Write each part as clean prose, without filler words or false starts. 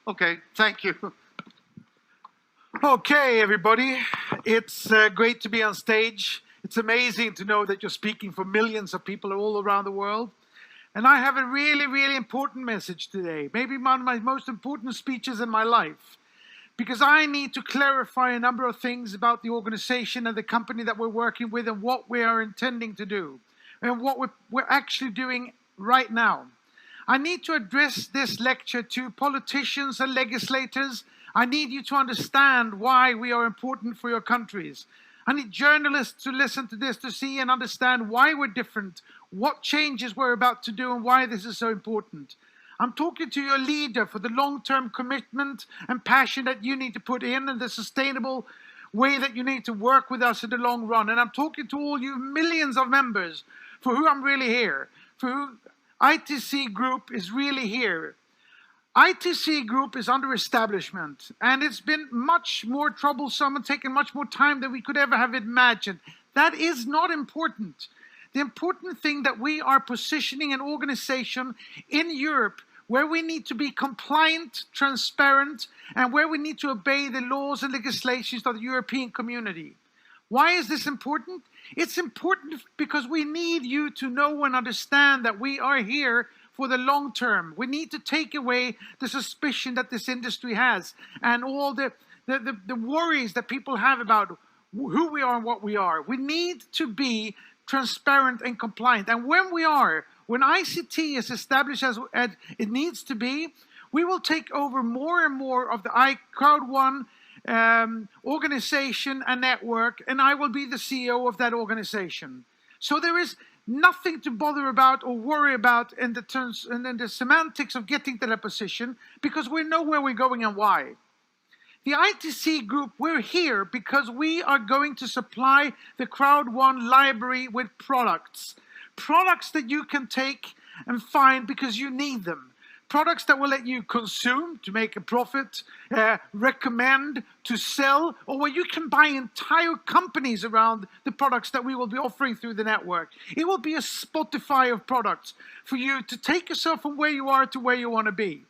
Okay, thank you. Okay, everybody. It's great to be on stage. It's amazing to know that you're speaking for millions of people all around the world. And I have a really, really important message today. Maybe one of my most important speeches in my life. Because I need to clarify a number of things about the organization and the company that we're working with and what we are intending to do. And what we're actually doing right now. I need to address this lecture to politicians and legislators. I need you to understand why we are important for your countries. I need journalists to listen to this to see and understand why we're different, what changes we're about to do, and why this is so important. I'm talking to your leader for the long-term commitment and passion that you need to put in and the sustainable way that you need to work with us in the long run. And I'm talking to all you millions of members for who I'm really here, for who ITC Group is really here. ITC Group is under establishment, and it's been much more troublesome and taken much more time than we could ever have imagined. That is not important. The important thing that we are positioning an organization in Europe where we need to be compliant, transparent, and where we need to obey the laws and legislations of the European community. Why is this important? It's important because we need you to know and understand that we are here for the long term. We need to take away the suspicion that this industry has and all the worries that people have about who we are and what we are. We need to be transparent and compliant. And when ICT is established as it needs to be, we will take over more and more of the CROWD1 organization and network, and I will be the CEO of that organization. So there is nothing to bother about or worry about in the terms and in the semantics of getting to that position, because we know where we're going and why. The ITC Group, we're here because we are going to supply the CROWD1 library with products. Products that you can take and find because you need them. Products that will let you consume to make a profit, recommend to sell, or where you can buy entire companies around the products that we will be offering through the network. It will be a Spotify of products for you to take yourself from where you are to where you want to be.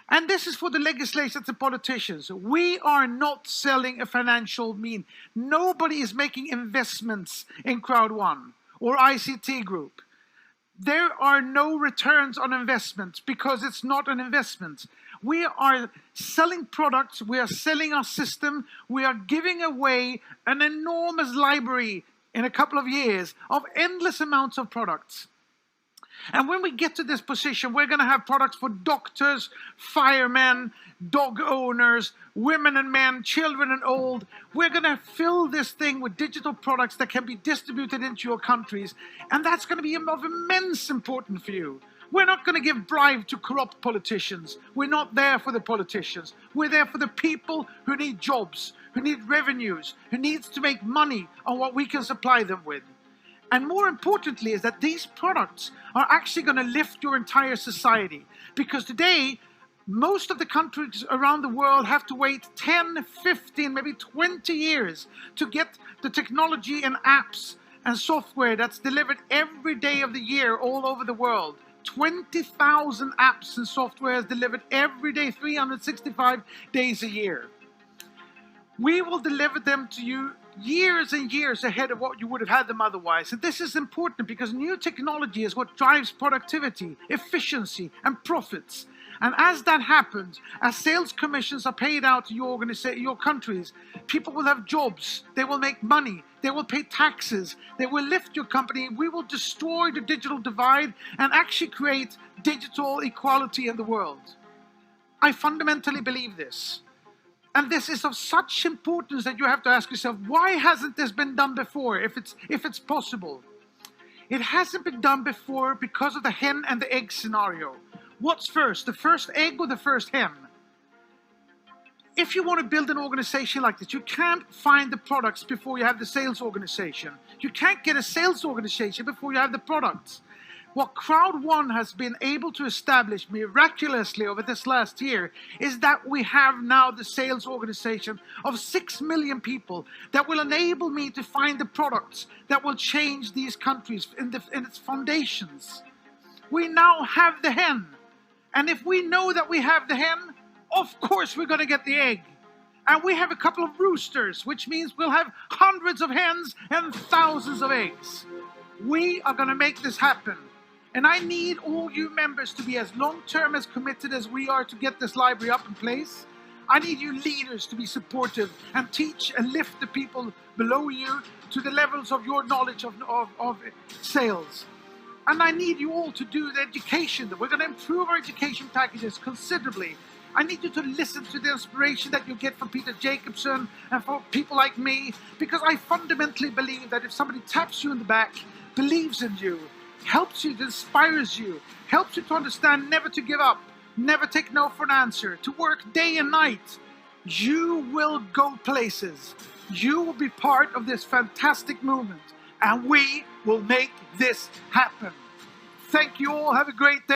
And this is for the legislators and politicians. We are not selling a financial mean. Nobody is making investments in CROWD1 or ICT Group. There are no returns on investment because it's not an investment. We are selling products, we are selling our system, we are giving away an enormous library in a couple of years of endless amounts of products. And when we get to this position, we're going to have products for doctors, firemen, dog owners, women and men, children and old. We're going to fill this thing with digital products that can be distributed into your countries. And that's going to be of immense importance for you. We're not going to give bribe to corrupt politicians. We're not there for the politicians. We're there for the people who need jobs, who need revenues, who needs to make money on what we can supply them with. And more importantly is that these products are actually going to lift your entire society. Because today, most of the countries around the world have to wait 10, 15, maybe 20 years to get the technology and apps and software that's delivered every day of the year all over the world. 20,000 apps and software is delivered every day, 365 days a year. We will deliver them to you years and years ahead of what you would have had them otherwise. And this is important because new technology is what drives productivity, efficiency, and profits. And as that happens, as sales commissions are paid out to your countries, people will have jobs, they will make money, they will pay taxes, they will lift your company, we will destroy the digital divide and actually create digital equality in the world. I fundamentally believe this. And this is of such importance that you have to ask yourself, why hasn't this been done before, if it's possible? It hasn't been done before because of the hen and the egg scenario. What's first, the first egg or the first hen? If you want to build an organization like this, you can't find the products before you have the sales organization. You can't get a sales organization before you have the products. What CROWD1 has been able to establish miraculously over this last year is that we have now the sales organization of 6 million people that will enable me to find the products that will change these countries in its foundations. We now have the hen. And if we know that we have the hen, Of course we're going to get the egg. And we have a couple of roosters, which means we'll have hundreds of hens and thousands of eggs. We are going to make this happen. And I need all you members to be as long-term, as committed as we are to get this library up in place. I need you leaders to be supportive and teach and lift the people below you to the levels of your knowledge of sales. And I need you all to do the education. We're going to improve our education packages considerably. I need you to listen to the inspiration that you get from Peter Jacobson and from people like me, because I fundamentally believe that if somebody taps you in the back, believes in you, helps you, inspires you, helps you to understand never to give up, never take no for an answer, to work day and night, you will go places. You will be part of this fantastic movement, and we will make this happen. Thank you all. Have a great day.